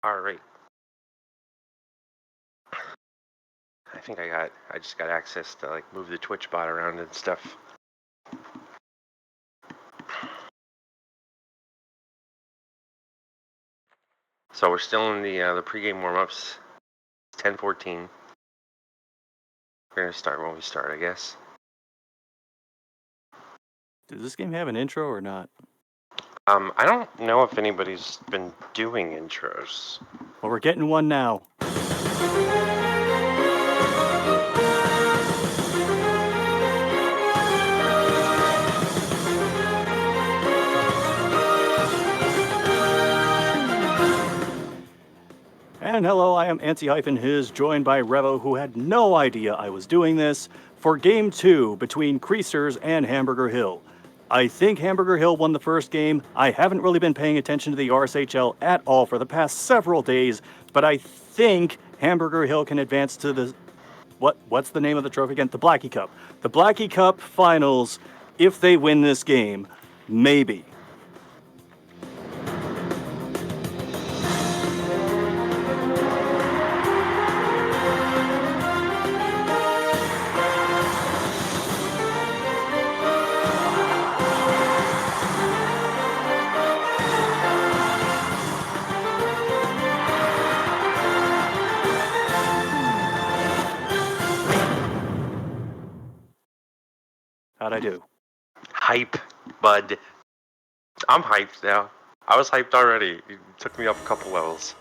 All right. I think I just got access to like move the Twitch bot around and stuff. So we're still in the pregame warm-ups. It's 10:14. We're gonna start when we start, I guess. Does this game have an intro or not? I don't know if anybody's been doing intros. Well, we're getting one now. And hello, I am Ansi-His, joined by Revo, who had no idea I was doing this, for Game 2 between Creasers and Hamburger Hill. I think Hamburger Hill won the first game. I haven't really been paying attention to the RSHL at all for the past several days, but I think Hamburger Hill can advance to the... What's the name of the trophy again? The Blackie Cup. The Blackie Cup finals, if they win this game. Maybe. How'd I do? Hype, bud. I'm hyped now. I was hyped already. It took me up a couple levels.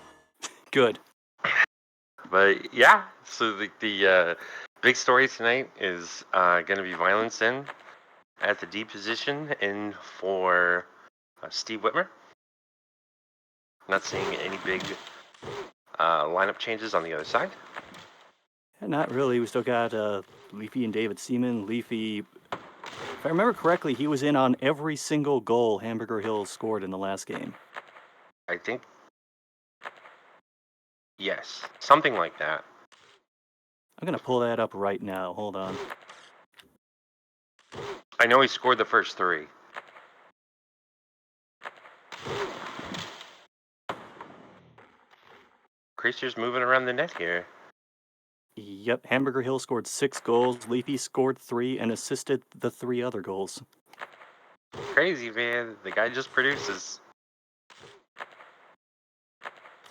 Good. But yeah, so the big story tonight is going to be Violence in at the D position in for Steve Whitmer. Not seeing any big lineup changes on the other side. Not really. We still got Leafy and David Seaman. Leafy, if I remember correctly, he was in on every single goal Hamburger Hill scored in the last game. I think, yes, something like that. I'm going to pull that up right now. Hold on. I know he scored the first 3. Creasers moving around the net here. Yep, Hamburger Hill scored 6 goals. Leafy scored 3 and assisted the 3 other goals. Crazy, man. The guy just produces.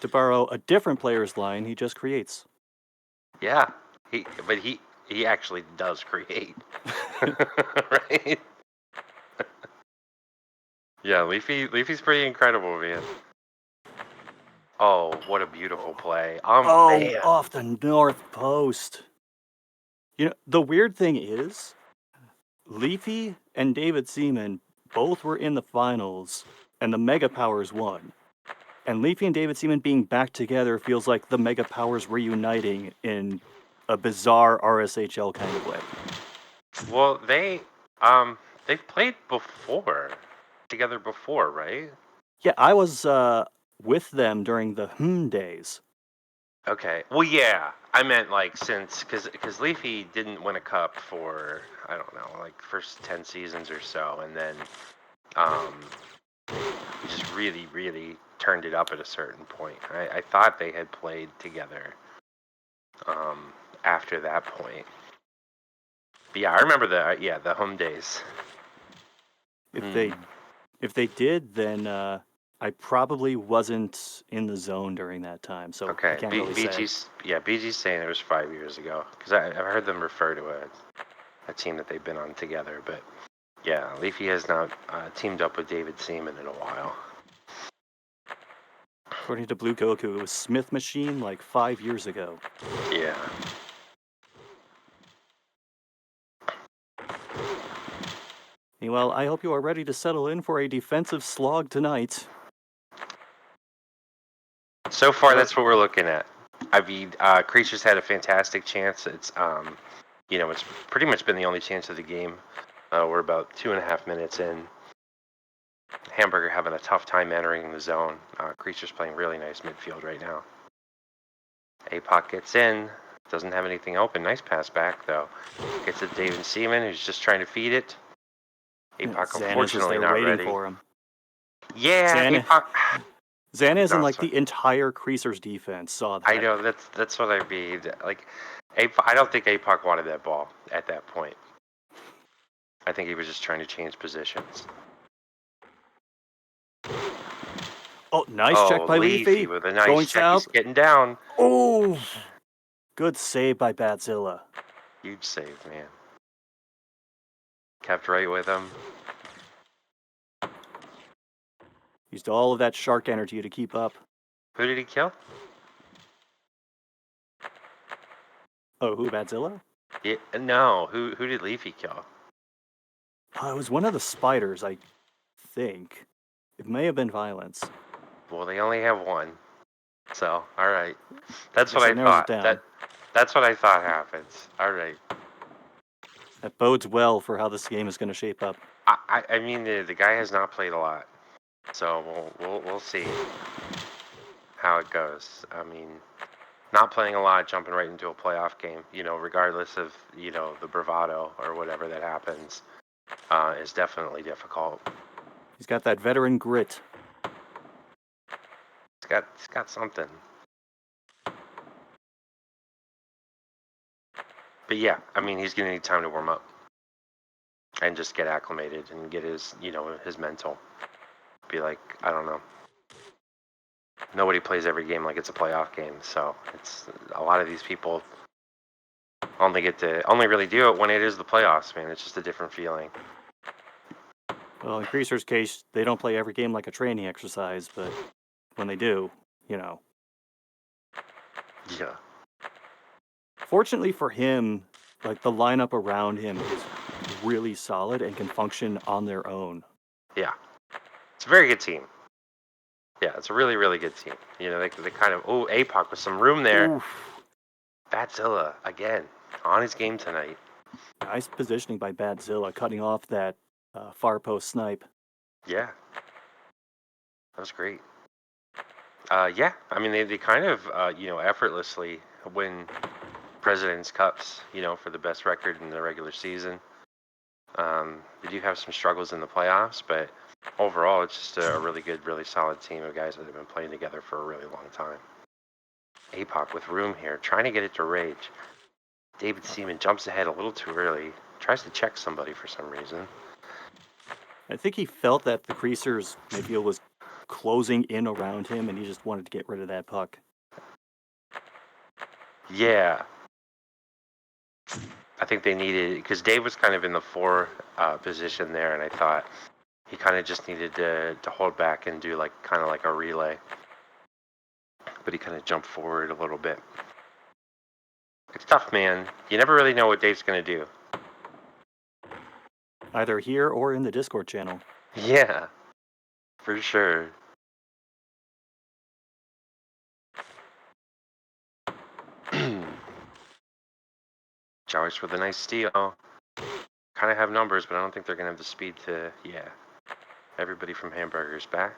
To borrow a different player's line, he just creates. Yeah, but he actually does create. Right? Yeah, Leafy's pretty incredible, man. Oh, what a beautiful play. Man. Off the north post. You know, the weird thing is, Leafy and David Seaman both were in the finals, and the Mega Powers won. And Leafy and David Seaman being back together feels like the Mega Powers reuniting in a bizarre RSHL kind of way. Well, they've played together before, right? Yeah, I was with them during the days. Okay. Well, yeah. I meant like since because Leafy didn't win a cup for I don't know like first 10 seasons or so, and then he just really turned it up at a certain point. I thought they had played together after that point. But yeah, I remember the home days. If they did, then I probably wasn't in the zone during that time, so Okay, I can't really say. BG's saying it was 5 years ago because I've heard them refer to a team that they've been on together. But yeah, Leafy has not teamed up with David Seaman in a while. According to Blue Goku, it was Smith Machine like 5 years ago. Yeah. Well, I hope you are ready to settle in for a defensive slog tonight. So far, that's what we're looking at. I mean, Creasers had a fantastic chance. It's it's pretty much been the only chance of the game. We're about 2.5 minutes in. Hamburger having a tough time entering the zone. Creasers playing really nice midfield right now. APOC gets in. Doesn't have anything open. Nice pass back, though. Gets it to David Seaman, who's just trying to feed it. APOC, Xanis unfortunately, is there not waiting ready. for him. Yeah, Xanis, APOC. Xanaz and No, like sorry. the entire Creasers defense saw that. I know that's what I mean. Like, I don't think APOC wanted that ball at that point. I think he was just trying to change positions. Oh, nice check by Leafy Leafy. with a nice Going check. south. He's getting down. Oh, good save by Batzilla. Huge save, man. Kept right with him. Used all of that shark energy to keep up. Who did he kill? Oh, who, Batzilla? Yeah, no. Who did Leafy kill? It was one of the spiders, I think. It may have been Violence. Well, they only have one. So, all right. That's Guess what I that narrows it thought. down. That's what I thought happens. All right. That bodes well for how this game is going to shape up. I mean, the guy has not played a lot, so we'll see how it goes. I mean, not playing a lot, jumping right into a playoff game, regardless of the bravado or whatever that happens, is definitely difficult. He's got that veteran grit. It's got something. But yeah, I mean, he's gonna need time to warm up and just get acclimated and get his his mental. Be like, I don't know. Nobody plays every game like it's a playoff game, so it's a lot of these people only really do it when it is the playoffs, man. It's just a different feeling. Well, in Creaser's case, they don't play every game like a training exercise, but when they do, Yeah. Fortunately for him, like the lineup around him is really solid and can function on their own. Yeah. It's a very good team. Yeah, it's a really, really good team. They kind of APOC with some room there. Oof. Batzilla again on his game tonight. Nice positioning by Batzilla, cutting off that far post snipe. Yeah, that was great. Yeah, I mean they kind of effortlessly win President's Cups. For the best record in the regular season. They do have some struggles in the playoffs, but overall it's just a really good, really solid team of guys that have been playing together for a really long time. APOC with room here, trying to get it to Rage. David Seaman jumps ahead a little too early, tries to check somebody for some reason. I think he felt that the Creasers midfield was closing in around him, and he just wanted to get rid of that puck. Yeah. I think they needed, because Dave was kind of in the 4 position there, and I thought he kind of just needed to hold back and do kind of like a relay. But he kind of jumped forward a little bit. It's tough, man. You never really know what Dave's going to do. Either here or in the Discord channel. Yeah, for sure. Jarvis with a nice steal. Kind of have numbers, but I don't think they're going to have the speed to, Everybody from Hamburger's back.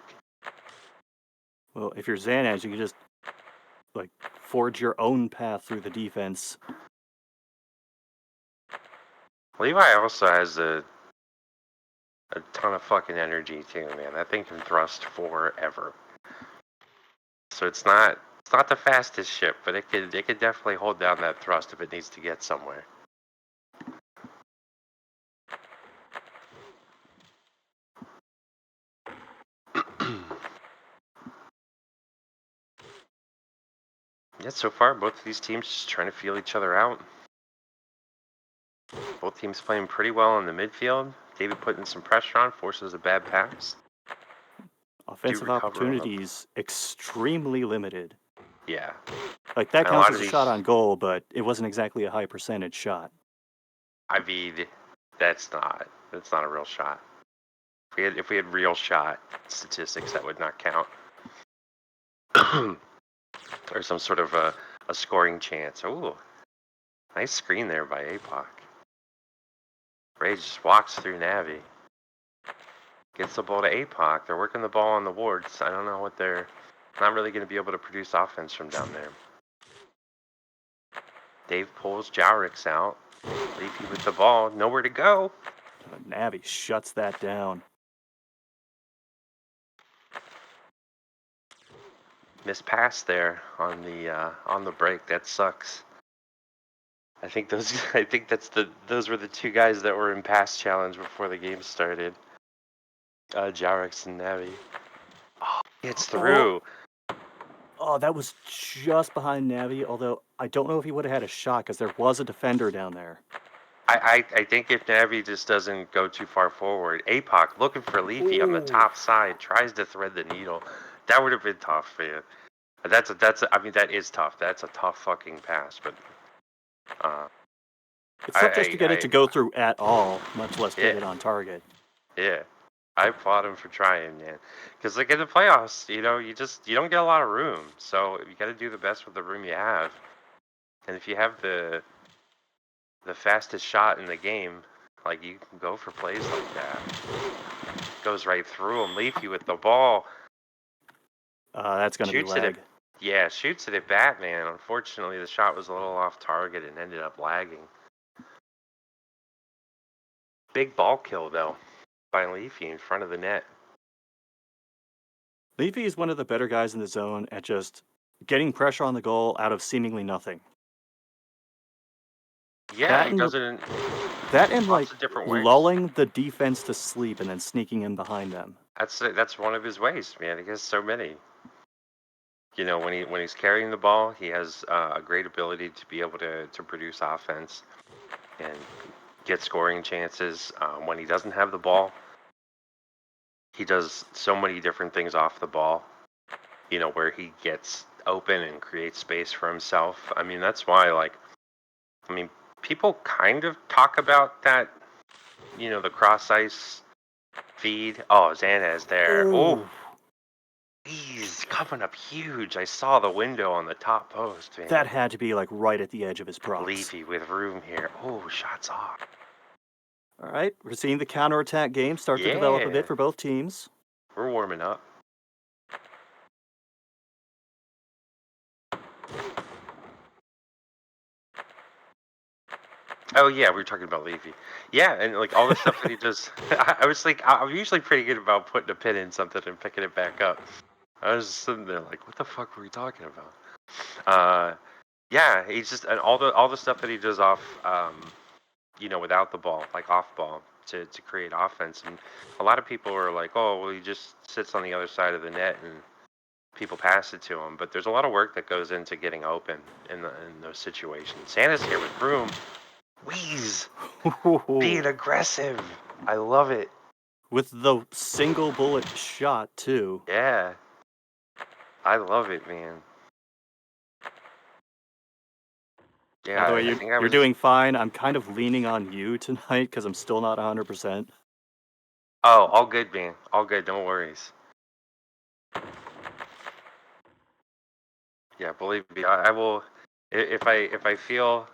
Well, if you're Xanaz, you can just forge your own path through the defense. Levi also has a ton of fucking energy too, man. That thing can thrust forever. So it's not the fastest ship, but it could definitely hold down that thrust if it needs to get somewhere. Yeah, so far both of these teams just trying to feel each other out. Both teams playing pretty well in the midfield. David putting some pressure on, forces a bad pass. Offensive opportunities extremely limited. Yeah. That counts as a shot on goal, but it wasn't exactly a high percentage shot. I mean, that's not a real shot. If we had real shot statistics, that would not count. Or some sort of a scoring chance. Ooh, nice screen there by APOC. Rage just walks through Navi. Gets the ball to APOC. They're working the ball on the wards. I don't know what they're not really going to be able to produce offense from down there. Dave pulls Jowrix out. Leafy with the ball. Nowhere to go. But Navi shuts that down. missed pass there on the break. That sucks. I think those those were the two guys that were in pass challenge before the game started. Jarex and Navi. Oh, it's through. Oh, that was just behind Navi, although I don't know if he would have had a shot because there was a defender down there. I think if Navi just doesn't go too far forward, APOC looking for Leafy on the top side, tries to thread the needle. That would have been tough, man. I mean, that is tough. That's a tough fucking pass, but It's tough just to get it to go through at all, much less get yeah, it on target. yeah. I applaud him for trying, man. Because like in the playoffs, you don't get a lot of room, so you got to do the best with the room you have. And if you have the fastest shot in the game, like you can go for plays like that. Goes right through him. Leafy with the ball. That's going to be lag. Yeah, shoots it at Batman. Unfortunately, the shot was a little off target and ended up lagging. Big ball kill, though, by Leafy in front of the net. Leafy is one of the better guys in the zone at just getting pressure on the goal out of seemingly nothing. Yeah, he does it in that and lots like of different ways. lulling the defense to sleep and then sneaking in behind them. That's one of his ways, man. He has so many. You know, when he's carrying the ball, he has a great ability to be able to produce offense and get scoring chances. When he doesn't have the ball, he does so many different things off the ball. You know, where he gets open and creates space for himself. I mean, that's why, like, people kind of talk about that. You know, the cross ice feed. Oh, Xanez there. Oh, he's coming up huge. I saw the window on the top post, man. That had to be like right at the edge of his props. Leafy with room here. Oh, shots off. All right, we're seeing the counterattack game start to develop a bit for both teams. We're warming up. Oh yeah, we were talking about Leafy. Yeah, and like all the stuff that he does. I was like, I'm usually pretty good about putting a pin in something and picking it back up. I was sitting there like, what the fuck were we talking about? Yeah, he's just and all the stuff that he does off, you know, without the ball, like off ball, to create offense. And a lot of people are like, oh, well, he just sits on the other side of the net and people pass it to him. But there's a lot of work that goes into getting open in those situations. Santa's here with room. Wheeze, being aggressive. I love it. With the single bullet shot too. Yeah, I love it, man. Yeah, By the way, you're doing fine. I'm kind of leaning on you tonight because I'm still not 100%. Oh, all good, man. All good. No worries. Yeah, believe me, I will. If I feel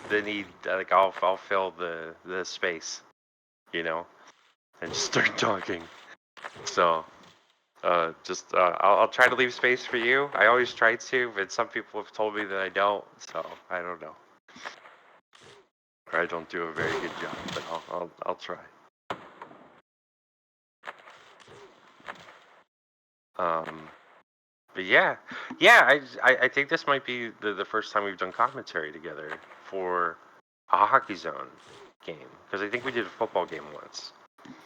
the need, like I'll fill the space, you know, and just start talking. So, I'll try to leave space for you. I always try to, but some people have told me that I don't. So I don't know. Or I don't do a very good job, but I'll try. But yeah, I think this might be the first time we've done commentary together for a Hockey Zone game, because I think we did a football game once.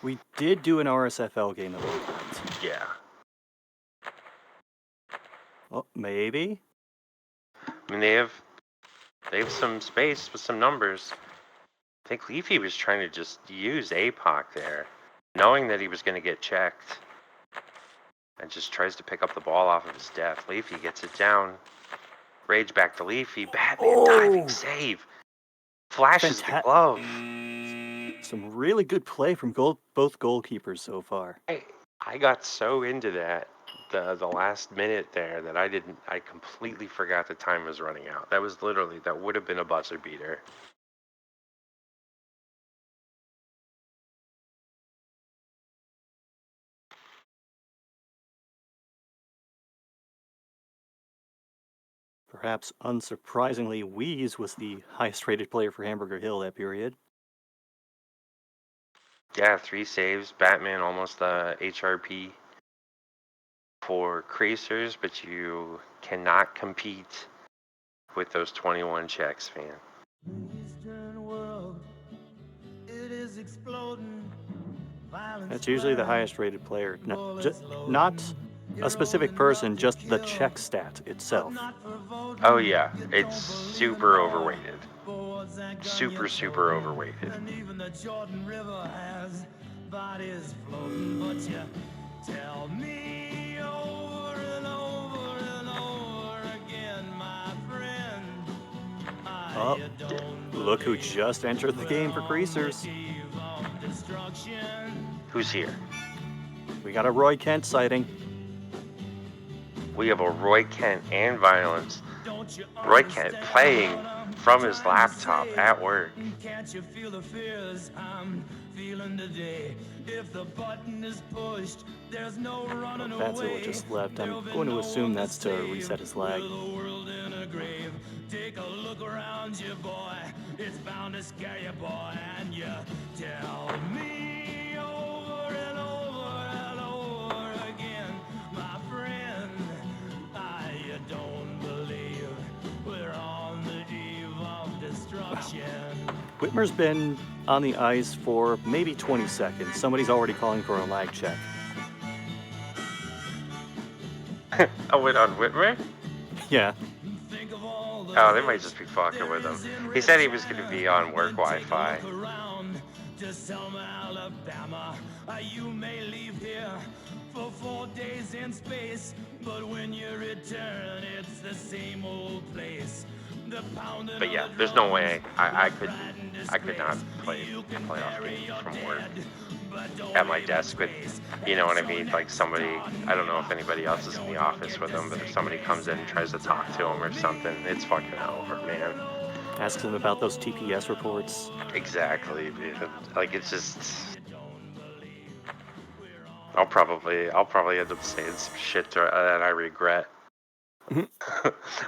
We did do an RSFL game at one point. Yeah. Well, maybe. I mean, they have some space with some numbers. I think Leafy was trying to just use APOC there, knowing that he was going to get checked, and just tries to pick up the ball off of his depth. Leafy gets it down. Rage back to Leafy. Batman diving save. Flashes the glove. Some really good play from both goalkeepers so far. I got so into that the last minute there that I completely forgot the time was running out. That would have been a buzzer beater. Perhaps unsurprisingly, Wheeze was the highest rated player for Hamburger Hill that period. Yeah, 3 saves. Batman almost HRP. for Creasers, but you cannot compete with those 21 checks, man. Eastern world, it is exploding. That's usually the highest rated player. Not a specific person, just the check stat itself. Oh yeah, it's super overweighted. Super overweighted. And even the Jordan River has bodies floating, but you tell me over and over and over again, my friend. Oh, look who just entered the game for Creasers. Who's here? We got a Roy Kent sighting. We have a Roy Kent and Violence. Roy Kent playing from his laptop at work. Can't you feel the fears I'm feeling today? If the button is pushed, there's no running away. That's what just left. I'm going to assume that's to reset his lag. Take a look around you, boy. It's bound to scare you, boy. And you tell me over and over and over again, my friend, I don't believe we're on the eve of destruction. Whitmer's been on the ice for maybe 20 seconds. Somebody's already calling for a lag check. I went on Whitmer? Yeah. Oh, they might just be fucking with him. He said he was going to be on work Wi-Fi. To Selma, Alabama, you may leave here for 4 days in space, but when you return, it's the same old place. But yeah, there's no way I could not play playoff games from work at my desk with, you know what I mean, like somebody, I don't know if anybody else is in the office with them, but if somebody comes in and tries to talk to them or something, it's fucking over, man. Asks them about those TPS reports. Exactly, dude. Like, it's just, I'll probably end up saying some shit that I regret.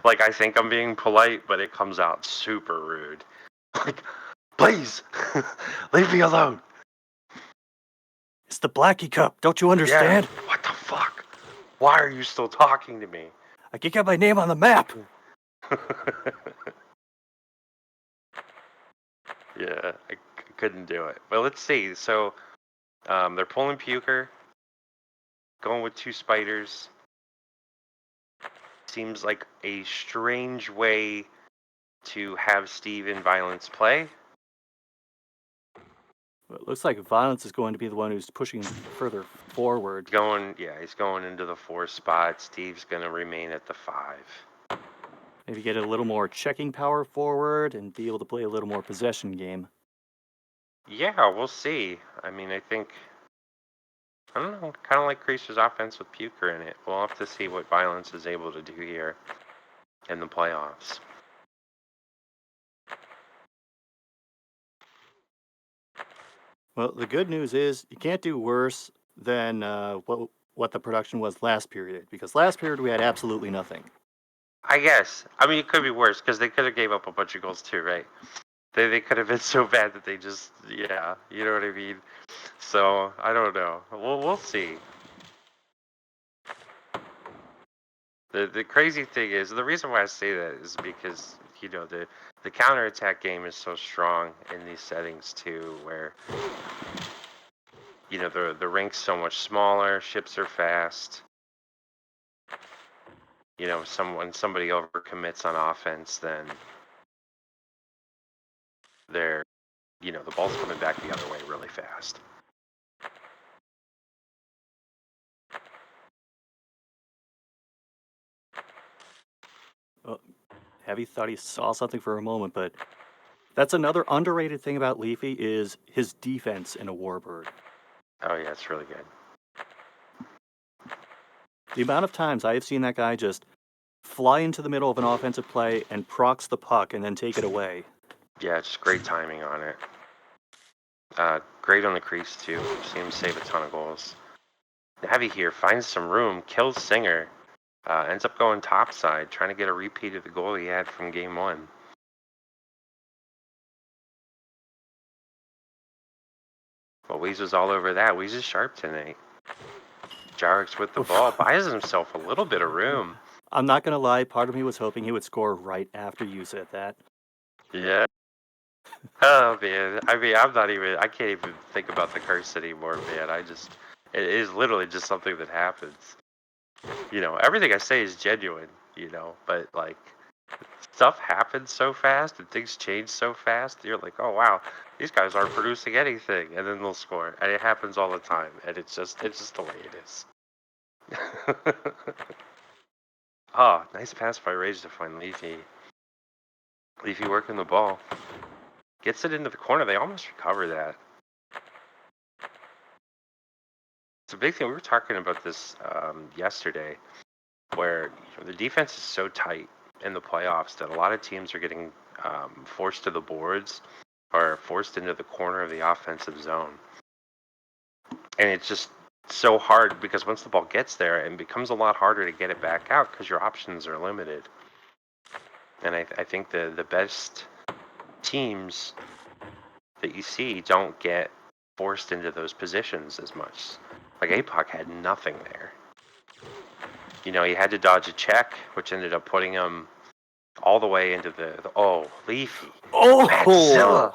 Like, I think I'm being polite, but it comes out super rude. Like, please, leave me alone. It's the Blackie Cup, don't you understand? Yeah. What the fuck? Why are you still talking to me? I can get my name on the map. Yeah, I couldn't do it. But let's see. So, they're pulling Puker, going with 2 spiders. Seems like a strange way to have Steve in Violence play. Well, it looks like Violence is going to be the one who's pushing further forward. He's going into the 4 spot. Steve's going to remain at the 5. Maybe get a little more checking power forward and be able to play a little more possession game. Yeah, we'll see. I mean, I think, I don't know, kind of like Creasers' offense with Puker in it. We'll have to see what Violence is able to do here in the playoffs. Well, the good news is you can't do worse than what the production was last period, because last period we had absolutely nothing. I guess. I mean, it could be worse because they could have gave up a bunch of goals too, right? They could have been so bad that they just, yeah, you know what I mean? So, I don't know. We'll see. The crazy thing is, the reason why I say that is because, you know, the counterattack game is so strong in these settings too, where, you know, the rink's so much smaller, ships are fast. You know, when somebody overcommits on offense, then they're, you know, the ball's coming back the other way really fast. Heavy thought he saw something for a moment, but that's another underrated thing about Leafy is his defense in a Warbird. Oh yeah, it's really good. The amount of times I have seen that guy just fly into the middle of an offensive play and procs the puck and then take it away. Yeah, it's just great timing on it. Great on the crease too. See him save a ton of goals. Heavy here finds some room, kills Singer, ends up going topside, trying to get a repeat of the goal he had from game 1. Well, Weezer's all over that. Weezer's sharp tonight. Jarix with the ball buys himself a little bit of room. I'm not going to lie, part of me was hoping he would score right after you said that. Yeah. Oh man, I mean, I can't even think about the curse anymore, man. It is literally just something that happens. Everything I say is genuine, but like, stuff happens so fast and things change so fast. You're like, oh wow, these guys aren't producing anything, and then they'll score, and it happens all the time, and it's just the way it is. Oh, nice pass by Rage to find Leafy. Leafy working the ball. Gets it into the corner. They almost recover that. It's a big thing. We were talking about this yesterday, where the defense is so tight in the playoffs that a lot of teams are getting forced to the boards or forced into the corner of the offensive zone. And it's just so hard because once the ball gets there, it becomes a lot harder to get it back out because your options are limited. And I think the best teams that you see don't get forced into those positions as much. Like APOC had nothing there. He had to dodge a check, which ended up putting him all the way into the Leafy. Oh! Batzilla!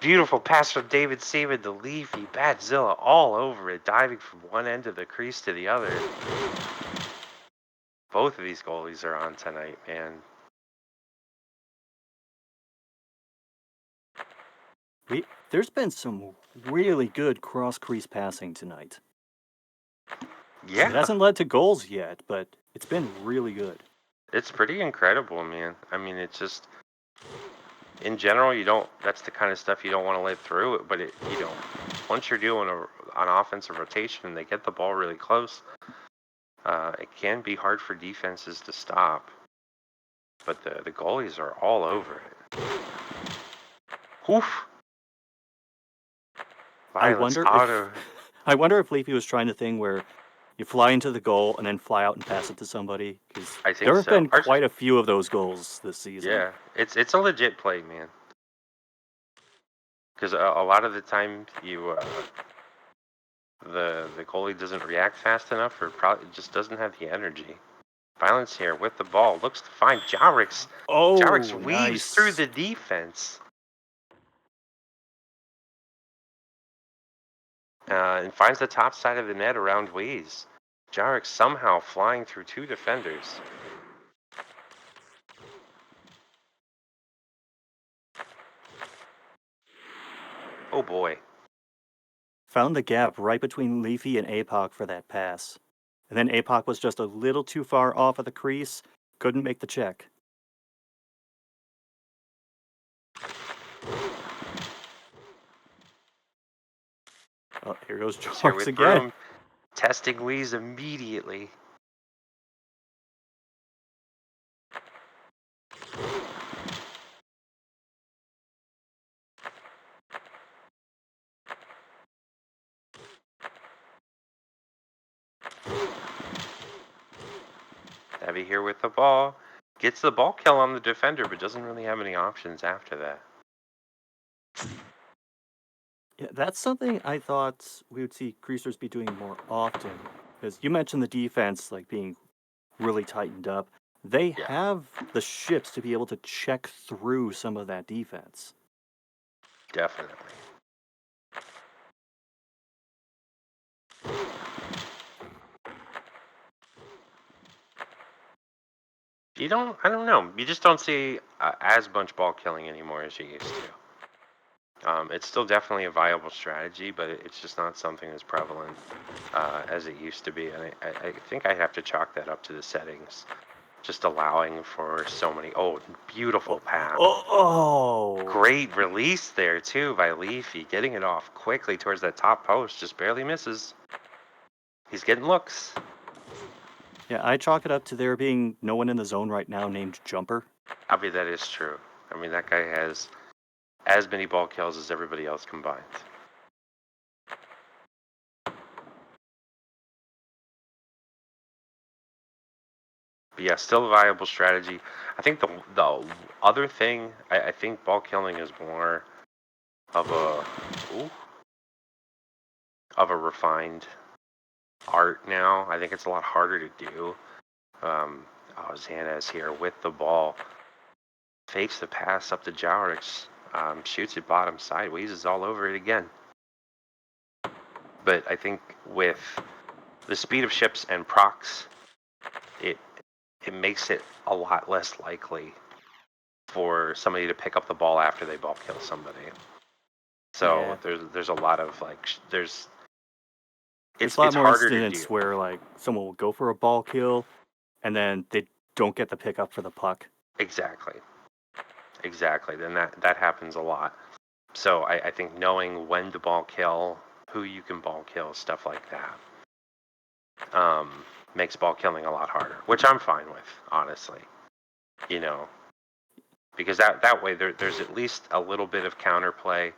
Beautiful pass from David Seaman to Leafy. Batzilla all over it, diving from one end of the crease to the other. Both of these goalies are on tonight, man. There's been some really good cross-crease passing tonight. Yeah. It hasn't led to goals yet, but it's been really good. It's pretty incredible, man. I mean, it's just, in general, that's the kind of stuff you don't want to let through it, but once you're doing an offensive rotation and they get the ball really close, it can be hard for defenses to stop. But the goalies are all over it. Oof. I wonder if Leafy was trying the thing where you fly into the goal and then fly out and pass it to somebody, because there have been quite a few of those goals this season. Yeah, it's a legit play, man. Because a lot of the time the goalie doesn't react fast enough, or probably just doesn't have the energy. Violence here with the ball, looks to find Jarix. Oh, Jarix weaves nice. through the defense. And finds the top side of the net around Weeze. Jarix somehow flying through two defenders. Oh boy. Found the gap right between Leafy and APOC for that pass. And then APOC was just a little too far off of the crease, couldn't make the check. Oh, here goes Jarix again. Broom, testing Weeze immediately. Abby here with the ball. Gets the ball kill on the defender, but doesn't really have any options after that. Yeah, that's something I thought we would see Creasers be doing more often. Because you mentioned the defense like being really tightened up. They have the ships to be able to check through some of that defense. Definitely. I don't know. You just don't see as much ball killing anymore as you used to. It's still definitely a viable strategy, but it's just not something as prevalent as it used to be. And I think I have to chalk that up to the settings. Just allowing for so many. Oh, beautiful pass. Oh! Great release there, too, by Leafy. Getting it off quickly towards that top post. Just barely misses. He's getting looks. Yeah, I chalk it up to there being no one in the zone right now named Jumper. I mean, that is true. I mean, that guy has as many ball kills as everybody else combined. But yeah, still a viable strategy. I think the other thing, I think ball killing is more of a refined art now. I think it's a lot harder to do. Xana is here with the ball. Fakes the pass up to Jowrix. Shoots it bottom side. Wheezes all over it again. But I think with the speed of ships and procs, it makes it a lot less likely for somebody to pick up the ball after they ball kill somebody. So there's a lot of like There's it's a lot more harder to incidents do. where like someone will go for a ball kill, and then they don't get the pickup for the puck. Exactly. Then that happens a lot. So I think knowing when to ball kill, who you can ball kill, stuff like that, makes ball killing a lot harder, which I'm fine with, honestly. You know, because that way there's at least a little bit of counterplay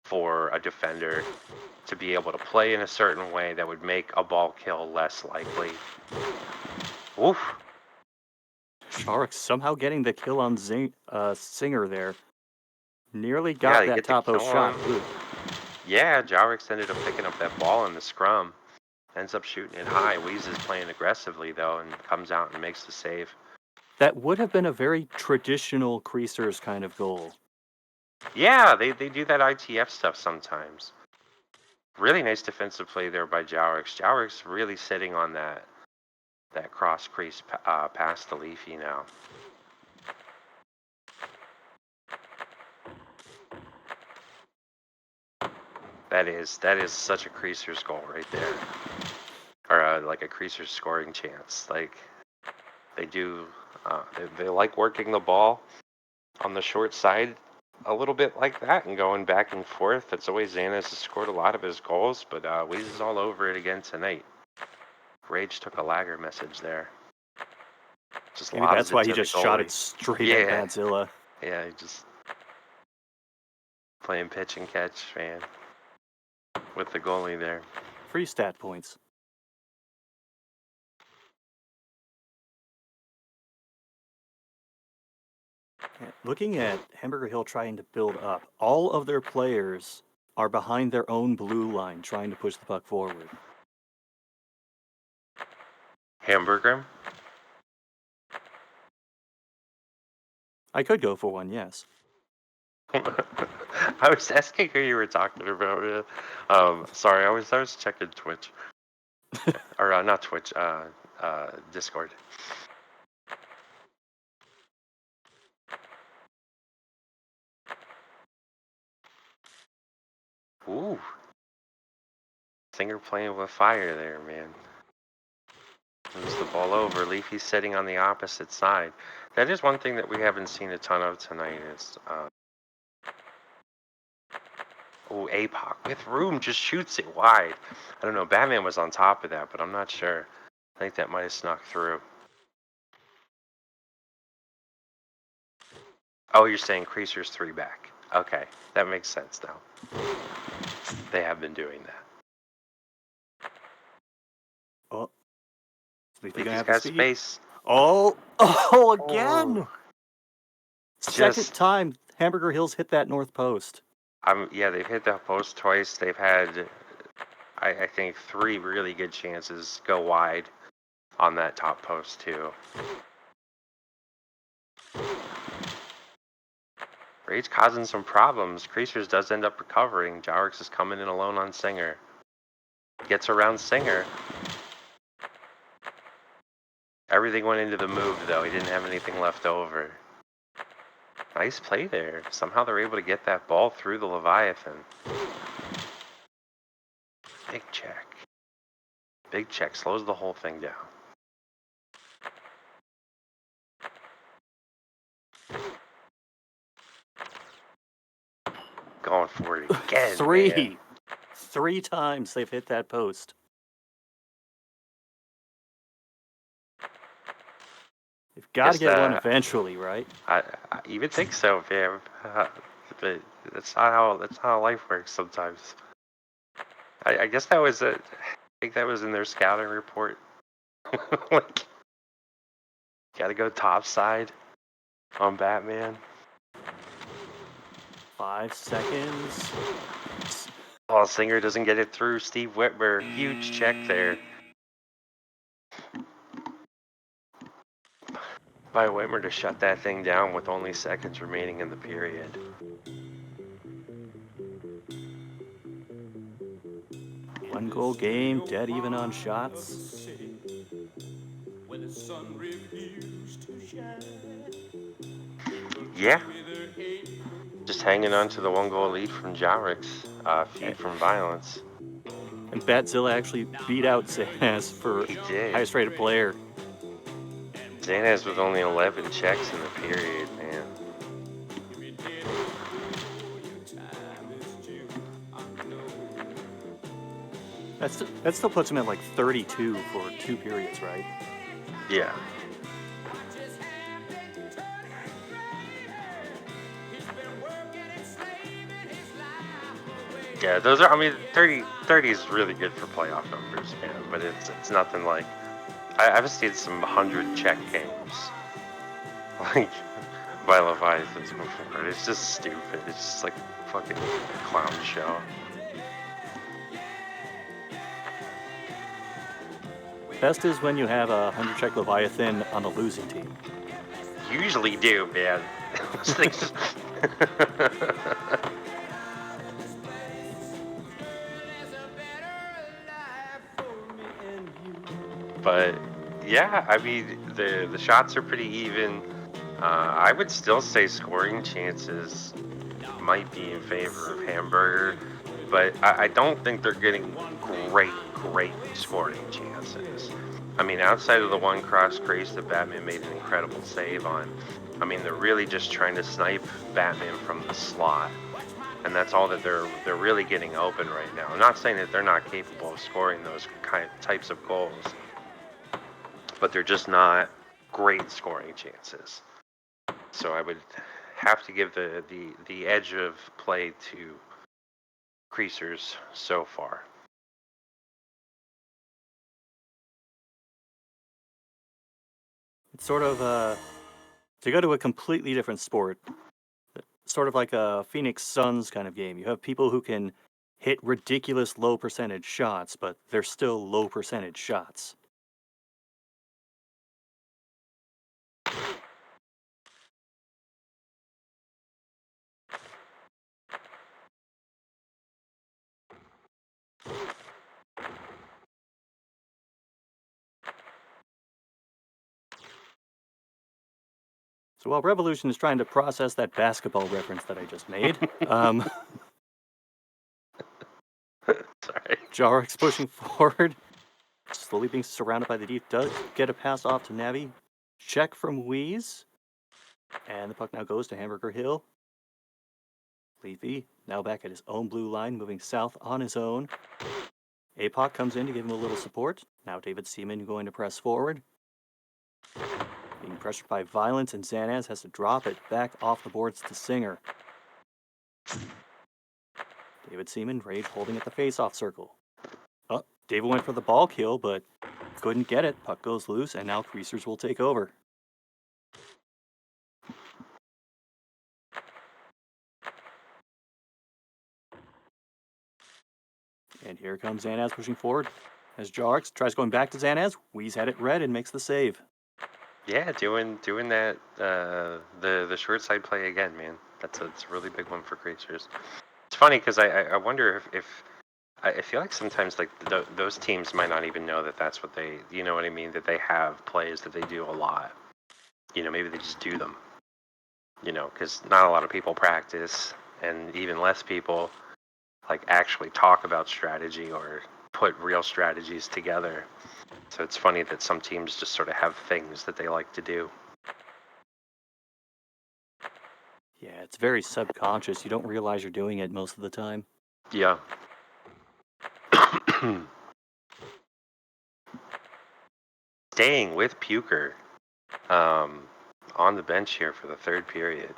for a defender to be able to play in a certain way that would make a ball kill less likely. Oof. Sharks somehow getting the kill on Singer there. Nearly got that top post shot. Yeah, Jowrix ended up picking up that ball in the scrum. Ends up shooting it high. Weeze is playing aggressively, though, and comes out and makes the save. That would have been a very traditional Creasers kind of goal. Yeah, they do that ITF stuff sometimes. Really nice defensive play there by Jowrix. Jowrix really sitting on that cross crease past the Leafy now. That is such a Creasers goal right there, or like a Creasers scoring chance. Like they do, they like working the ball on the short side a little bit like that and going back and forth. That's the way Xanas has scored a lot of his goals, but Weeze is all over it again tonight. Rage took a lagger message there. Just maybe that's why he just shot it straight at Godzilla. Yeah, he just playing pitch and catch, man, with the goalie there. Free stat points. Looking at Hamburger Hill trying to build up, all of their players are behind their own blue line trying to push the puck forward. Hamburger? I could go for one, yes. I was asking who you were talking about. Sorry, I was checking Twitch. Or not Twitch, Discord. Ooh. Singer playing with fire there, man. Moves the ball over. Leafy's sitting on the opposite side. That is one thing that we haven't seen a ton of tonight is... APOC with room just shoots it wide. I don't know. Batman was on top of that, but I'm not sure. I think that might have snuck through. Oh, you're saying Creasers 3 back. Okay, that makes sense now. They have been doing that. Oh, Leafy's got space. Oh, again! Oh. Second time Hamburger Hill's hit that north post. Yeah, they've hit that post twice. They've had, I think, 3 really good chances go wide on that top post, too. Rage causing some problems. Creasers does end up recovering. Jowrix is coming in alone on Singer. Gets around Singer. Everything went into the move, though. He didn't have anything left over. Nice play there. Somehow they're able to get that ball through the Leviathan. Big check. Big check. Slows the whole thing down. Going for it again. Man. 3 times they've hit that post. You've got to get one eventually, right? I even think so, fam. But that's not how life works sometimes. I guess that was I think that was in their scouting report. Like, gotta go top side on Batman. 5 seconds. Oh, Singer doesn't get it through. Steve Whitmer, huge check there by Whitmer to shut that thing down with only seconds remaining in the period. One goal game, dead even on shots. When the sun refused to shine. Yeah. Just hanging on to the 1-goal lead from Jarix, feed from Violence. And Batzilla actually beat out Zanaz for He did. highest rated player. Zanaz with only 11 checks in the period, man. That still puts him at like 32 for 2 periods, right? Yeah. Yeah, those are, I mean, 30 is really good for playoff numbers, man, but it's nothing like, I've seen some 100 check games, like, by Leviathans before. It's just stupid. It's just like a fucking clown show. Best is when you have a 100 check Leviathan on the losing team. Usually do, man. Those things. But yeah, I mean the shots are pretty even. I would still say scoring chances might be in favor of Hamburger, but I don't think they're getting great scoring chances. I mean, outside of the one cross crease that Batman made an incredible save on, I mean, they're really just trying to snipe Batman from the slot, and that's all that they're really getting open right now. I'm not saying that they're not capable of scoring those types of goals, but they're just not great scoring chances. So I would have to give the edge of play to Creasers so far. It's sort of to go to a completely different sport, sort of like a Phoenix Suns kind of game. You have people who can hit ridiculous low percentage shots, but they're still low percentage shots. So while Revolution is trying to process that basketball reference that I just made, Sorry. Jarix pushing forward, slowly being surrounded by the deep, does get a pass off to Navi. Check from Wheeze. And the puck now goes to Hamburger Hill. Leafy now back at his own blue line, moving south on his own. APOC comes in to give him a little support. Now David Seaman going to press forward. Being pressured by Violence, and Zanaz has to drop it back off the boards to Singer. David Seaman, Rage holding at the face-off circle. Oh, David went for the ball kill, but couldn't get it. Puck goes loose, and now Creasers will take over. And here comes Zanaz pushing forward. As Jarix tries going back to Zanaz, Wheeze had it red and makes the save. Yeah, doing that the short side play again, man. It's a really big one for Creatures. It's funny because I wonder if I feel like sometimes like those teams might not even know that that's what they, you know what I mean, that they have plays that they do a lot. You know, maybe they just do them. You know, because not a lot of people practice, and even less people like actually talk about strategy or put real strategies together. So it's funny that some teams just sort of have things that they like to do. Yeah, it's very subconscious. You don't realize you're doing it most of the time. Yeah. Staying with Puker on the bench here for the third period.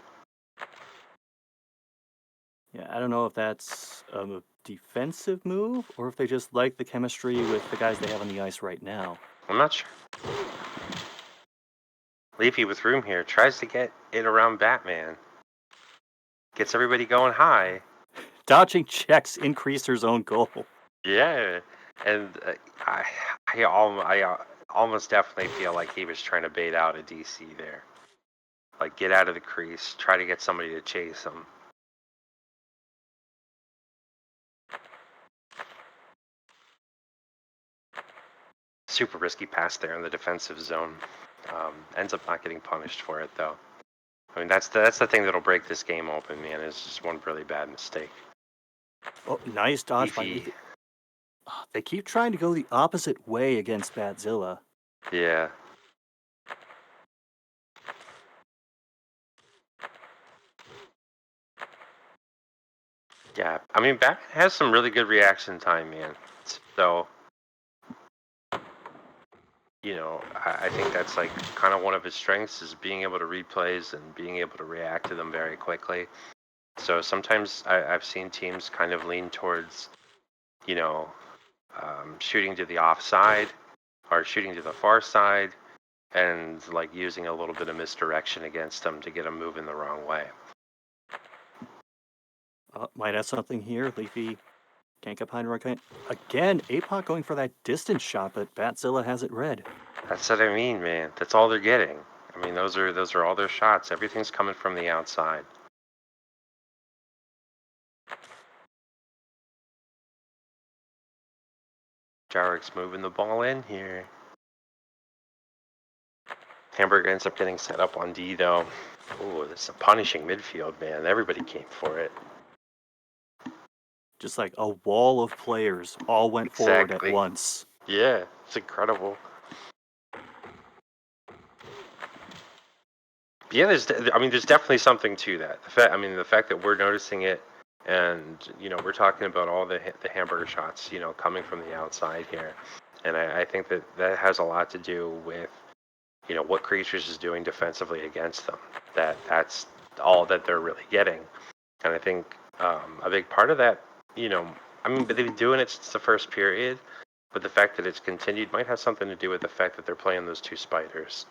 Yeah, I don't know if that's a defensive move or if they just like the chemistry with the guys they have on the ice right now. I'm not sure. Leafy with room here tries to get it around Batman. Gets everybody going high. dodging checks in Creaser's own goal. Yeah, and I almost definitely feel like he was trying to bait out a DC there. Like, get out of the crease, try to get somebody to chase him. Super risky pass there in the defensive zone. Ends up not getting punished for it, though. I mean, that's the thing that'll break this game open, man, is just one really bad mistake. Oh, nice dodge by Leafy. Leafy. Oh, they keep trying to go the opposite way against Batzilla. Yeah. Yeah, I mean, Batman has some really good reaction time, man. So, I think that's like kind of one of his strengths is being able to read plays and being able to react to them very quickly. So sometimes I've seen teams kind of lean towards, you know, shooting to the offside or shooting to the far side and like using a little bit of misdirection against them to get them moving the wrong way. Might have something here. Leafy can't get behind right. Again, APOC going for that distance shot, but Batzilla has it read. That's what I mean, man. That's all they're getting. I mean, those are all their shots. Everything's coming from the outside. Jarek's moving the ball in here. Hamburger ends up getting set up on D, though. Oh, this is a punishing midfield, man. Everybody came for it. Just like a wall of players all went forward at once. Yeah, it's incredible. Yeah, there's definitely something to that. The fact that we're noticing it, and we're talking about all the hamburger shots, coming from the outside here, and I think that has a lot to do with what Creatures is doing defensively against them. That's all that they're really getting, and I think a big part of that, they've been doing it since the first period, but the fact that it's continued might have something to do with the fact that they're playing those two spiders.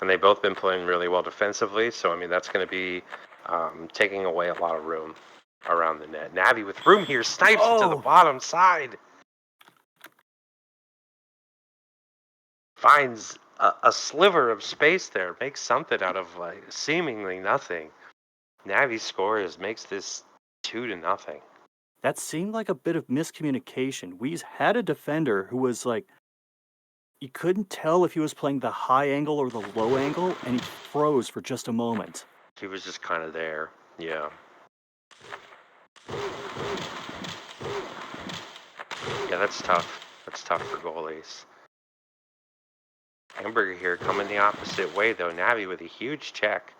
And they've both been playing really well defensively, so that's going to be taking away a lot of room around the net. Navi with room here, snipes it to the bottom side. Finds a sliver of space there, makes something out of like seemingly nothing. Navi scores, makes this 2-0. That seemed like a bit of miscommunication. We had a defender who was like, you couldn't tell if he was playing the high angle or the low angle, and he froze for just a moment. He was just kind of there, yeah. Yeah, that's tough. That's tough for goalies. Hamburger here coming the opposite way, though. Navi with a huge check.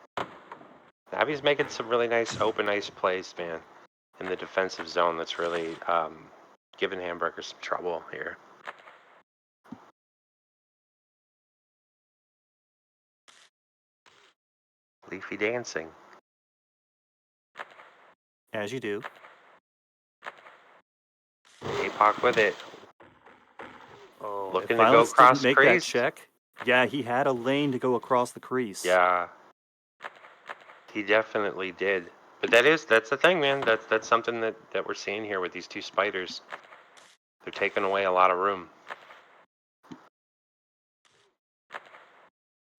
Navi's making some really nice open ice plays, man, in the defensive zone. That's really giving Hamburger some trouble here. Leafy dancing. As you do. APOC with it. Oh, looking to go across the make crease. That check. Yeah, he had a lane to go across the crease. Yeah, he definitely did. But that's the thing, man. That's something that we're seeing here with these two spiders. They're taking away a lot of room.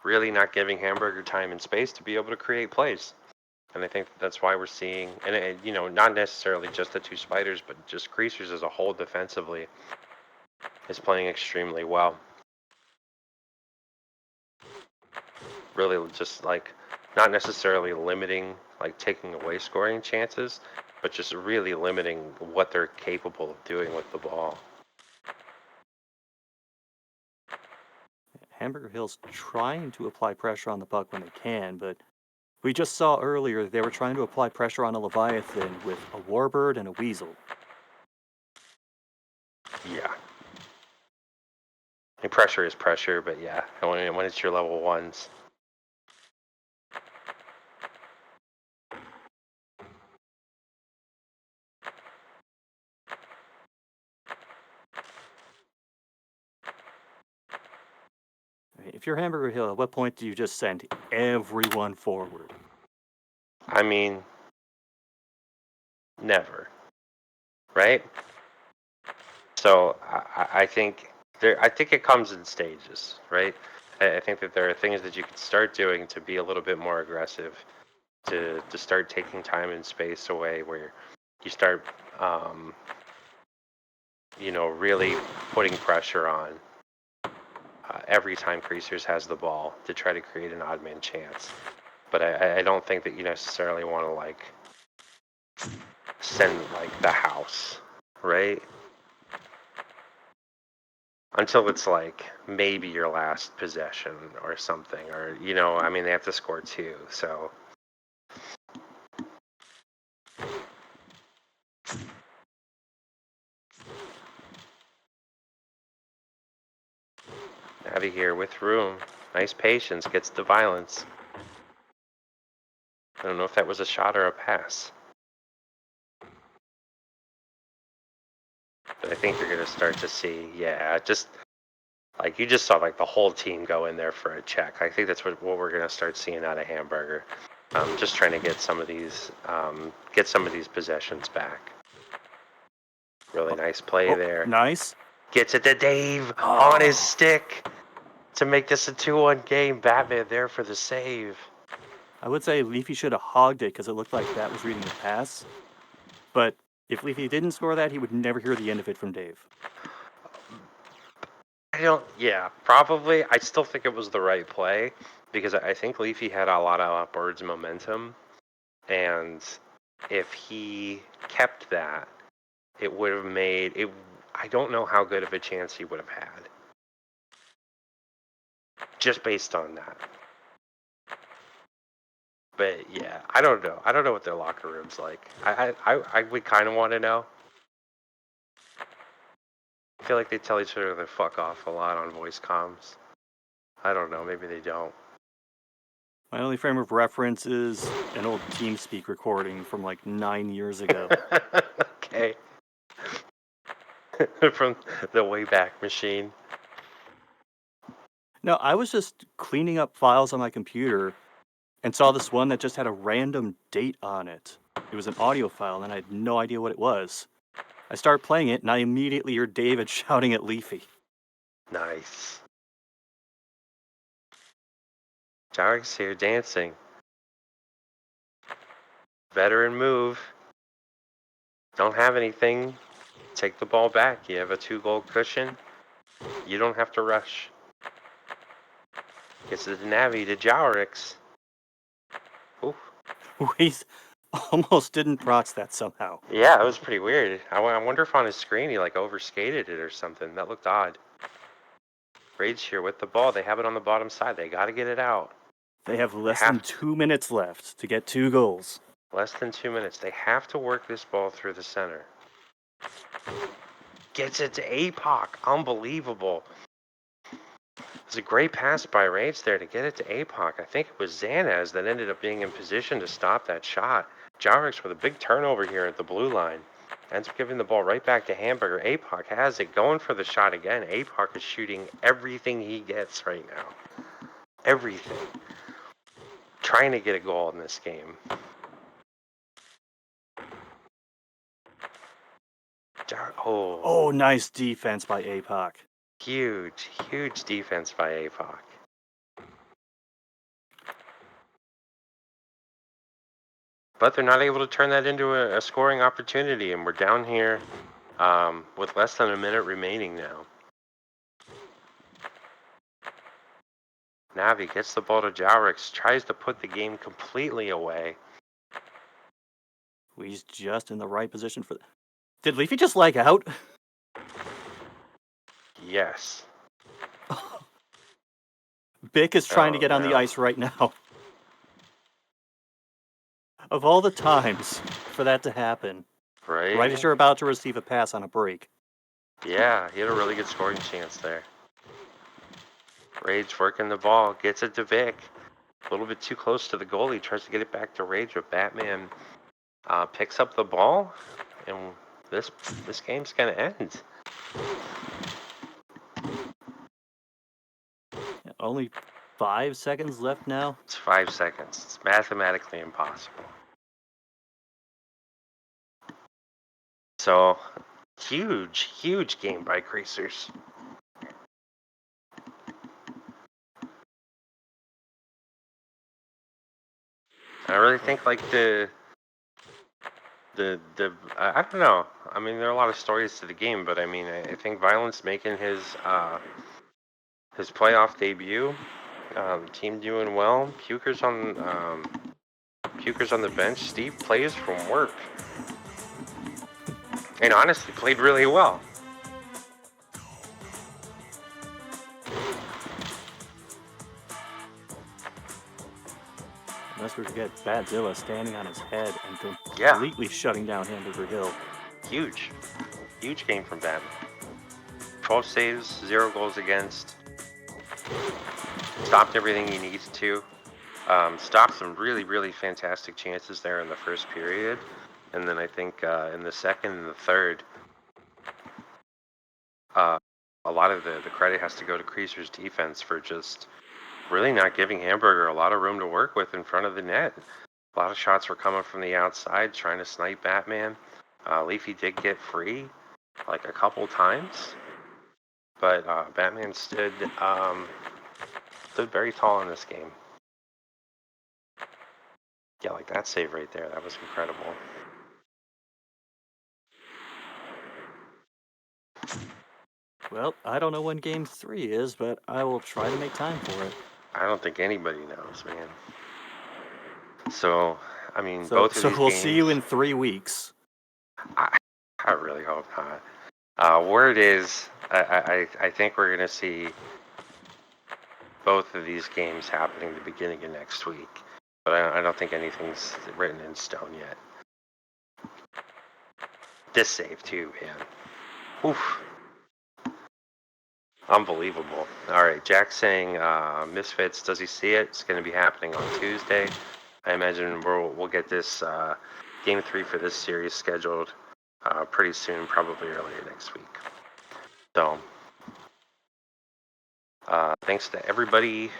Really not giving Hamburger time and space to be able to create plays. And I think that's why we're seeing, and not necessarily just the two spiders, but just Creasers as a whole defensively is playing extremely well. Really just like not necessarily limiting, like taking away scoring chances, but just really limiting what they're capable of doing with the ball. Hamburger Hill's trying to apply pressure on the puck when they can, but we just saw earlier they were trying to apply pressure on a Leviathan with a Warbird and a Weasel. Yeah. And pressure is pressure, but yeah, when it's your level ones. If you're Hamburger Hill, at what point do you just send everyone forward? I mean, Never. Right? So I think it comes in stages, right? I think that there are things that you can start doing to be a little bit more aggressive, to start taking time and space away, where you start, really putting pressure on every time Creasers has the ball to try to create an odd man chance. But I don't think that you necessarily want to like send like the house, right? Until it's like maybe your last possession or something, or I mean, they have to score 2, so. Out of here with room. Nice patience, gets the violence. I don't know if that was a shot or a pass. But I think you're going to start to see, just like you just saw like the whole team go in there for a check. I think that's what we're going to start seeing out of Hamburger. Just trying to get some of these possessions back. Really nice play there. Nice. Gets it to Dave on his stick to make this a 2-1 game. Batman there for the save. I would say Leafy should have hogged it because it looked like that was reading the pass. But if Leafy didn't score that, he would never hear the end of it from Dave. Probably. I still think it was the right play because I think Leafy had a lot of upwards momentum. And if he kept that, it would have made it. I don't know how good of a chance he would have had just based on that. But yeah, I don't know. I don't know what their locker room's like. I would kind of want to know. I feel like they tell each other to fuck off a lot on voice comms. I don't know. Maybe they don't. My only frame of reference is an old TeamSpeak recording from like 9 years ago. Okay. From the Wayback Machine. No, I was just cleaning up files on my computer and saw this one that just had a random date on it. It was an audio file, and I had no idea what it was. I start playing it, and I immediately hear David shouting at Leafy. Nice. Jarek's here dancing. Veteran move. Don't have anything. Take the ball back. You have a 2-goal cushion. You don't have to rush. Gets it to Navi to Jowerix. Ooh. We almost didn't prox that somehow. Yeah, it was pretty weird. I wonder if on his screen he like overskated it or something. That looked odd. Rage here with the ball. They have it on the bottom side. They got to get it out. They have less than 2 minutes left to get 2 goals. Less than 2 minutes. They have to work this ball through the center. Gets it to APOC. Unbelievable. It's a great pass by Rage there to get it to APOC. I think it was Zanaz that ended up being in position to stop that shot. Jarix with a big turnover here at the blue line. Ends up giving the ball right back to Hamburger. APOC has it, going for the shot again. APOC is shooting everything he gets right now. Everything. Trying to get a goal in this game. Oh, nice defense by APOC. Huge, huge defense by APOC. But they're not able to turn that into a scoring opportunity, and we're down here with less than a minute remaining now. Navi gets the ball to Jowerix, tries to put the game completely away. He's just in the right position for... Did Leafy just lag out? Yes. Bick is trying to get on the ice right now. Of all the times for that to happen. Right as you're about to receive a pass on a break. Yeah, he had a really good scoring chance there. Rage working the ball, gets it to Vic. A little bit too close to the goalie, tries to get it back to Rage, but Batman picks up the ball, and this game's gonna end. Only 5 seconds left now? It's 5 seconds. It's mathematically impossible. So, huge game by Creasers. I really think like the I don't know. I mean, there are a lot of stories to the game, but I mean, I think Violence making his playoff debut, team doing well. Puker's on the bench. Steve plays from work, and honestly played really well. Unless we forget Badzilla standing on his head and Yeah. completely shutting down Hamburger Hill. Huge game from Batman. 12 saves, 0 goals against. Stopped everything he needed to. Stopped some really fantastic chances there in the first period, and then I think in the second and the third, a lot of the credit has to go to Creaser's defense for just really not giving Hamburger a lot of room to work with in front of the net. A lot of shots were coming from the outside, trying to snipe Batman. Leafy did get free, like a couple times, but Batman stood very tall in this game. Yeah, like that save right there, that was incredible. Well, I don't know when Game 3 is, but I will try to make time for it. I don't think anybody knows, man. So, I mean, So, both of so these we'll games. see you in 3 weeks. I really hope not. Word is, I think we're gonna see both of these games happening the beginning of next week, but I don't think anything's written in stone yet. This save too, man. Oof. Unbelievable. All right, Jack's saying Misfits. Does he see it? It's going to be happening on Tuesday. I imagine we'll get this game 3 for this series scheduled pretty soon, probably earlier next week. So, thanks to everybody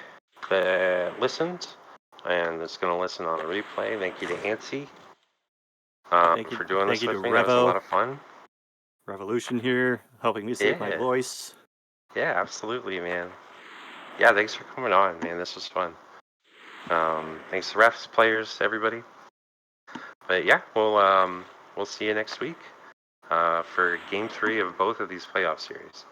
that listened and is going to listen on a replay. Thank you to Antsy for doing this with me. That was a lot of fun. Revolution here, helping me save my voice. Yeah, absolutely, man. Yeah, thanks for coming on, man. This was fun. Thanks to refs, players, everybody. But yeah, we'll see you next week for Game 3 of both of these playoff series.